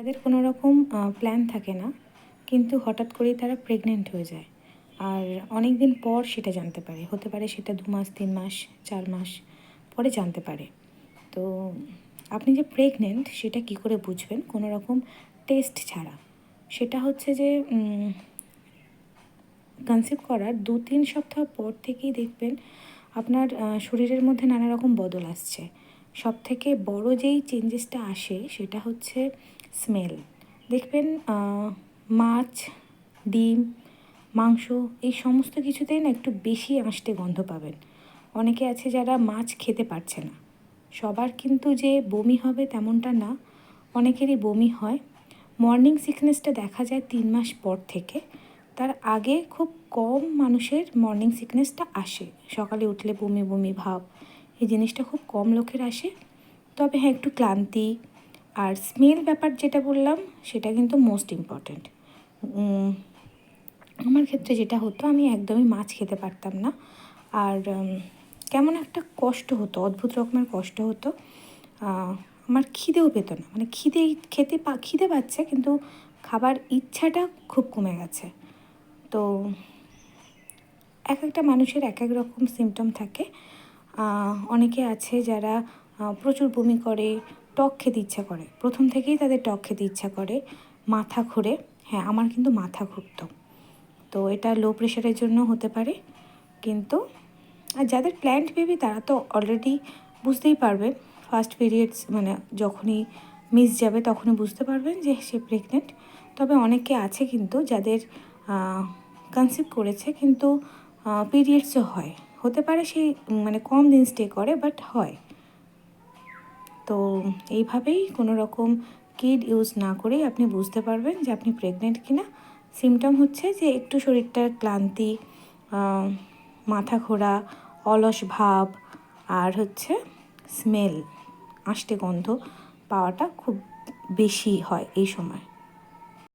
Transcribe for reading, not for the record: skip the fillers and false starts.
তাদের কোনো রকম প্ল্যান থাকে না, কিন্তু হঠাৎ করেই তারা প্রেগনেন্ট হয়ে যায়। আর অনেক দিন পর সেটা জানতে পারে, হতে পারে সেটা 2 মাস, 3 মাস, 4 মাস পরে জানতে পারে। তো আপনি যে প্রেগনেন্ট সেটা কী করে বুঝবেন কোনো রকম টেস্ট ছাড়া? সেটা হচ্ছে যে কনসিভ করার 2-3 সপ্তাহ পর থেকেই দেখবেন আপনার শরীরের মধ্যে নানা রকম বদল আসছে। সবথেকে বড় যেই চেঞ্জেসটা আসে সেটা হচ্ছে স্মেল। দেখবেন মাছ, ডিম, মাংস এই সমস্ত কিছুতেই না একটু বেশি আঁশটে গন্ধ পাবেন। অনেকে আছে যারা মাছ খেতে পারছে না। সবার কিন্তু যে বমি হবে তেমনটা না, অনেকেরই বমি হয়। মর্নিং সিকনেসটা দেখা যায় 3 মাস পর থেকে। তার আগে খুব কম মানুষের মর্নিং সিকনেসটা আসে। সকালে উঠলে বমি বমি ভাব, এই জিনিসটা খুব কম লোকের আসে। তবে হ্যাঁ, একটু ক্লান্তি আর স্মেল ব্যাপার যেটা বললাম সেটা কিন্তু মোস্ট ইম্পর্ট্যান্ট। আমার ক্ষেত্রে যেটা হতো, আমি একদমই মাছ খেতে পারতাম না। আর কেমন একটা কষ্ট হতো, অদ্ভুত রকমের কষ্ট হতো। আমার খিদেও পেত না, মানে খিদে পাচ্ছে কিন্তু খাবার ইচ্ছাটা খুব কমে গেছে। তো এক একটা মানুষের এক এক রকম সিমটম থাকে। অনেকে আছে যারা প্রচুর বমি করে, টক খেতে ইচ্ছা করে, প্রথম থেকেই তাদের টক খেতে ইচ্ছা করে, মাথা ঘোরে। হ্যাঁ, আমার কিন্তু মাথা ঘুরতো। তো এটা লো প্রেশারের জন্য হতে পারে। কিন্তু আর যাদের প্ল্যান্ট বেবি তারা তো অলরেডি বুঝতেই পারবেন, ফার্স্ট পিরিয়ডস মানে যখনই মিস যাবে তখনই বুঝতে পারবেন যে সে প্রেগনেন্ট। তবে অনেকে আছে কিন্তু যাদের কনসিভ করেছে কিন্তু পিরিয়ডসও হয়, হতে পারে সেই মানে কম দিন স্টে করে, বাট হয়। তো এইভাবেই কোনো রকম কিড ইউজ না করেই আপনি বুঝতে পারবেন যে আপনি প্রেগনেন্ট কিনা। সিমটম হচ্ছে যে একটু শরীরটার ক্লান্তি, মাথা ঘোরা, অলস ভাব, আর হচ্ছে স্মেল, আষ্টে গন্ধ পাওয়াটা খুব বেশি হয় এই সময়।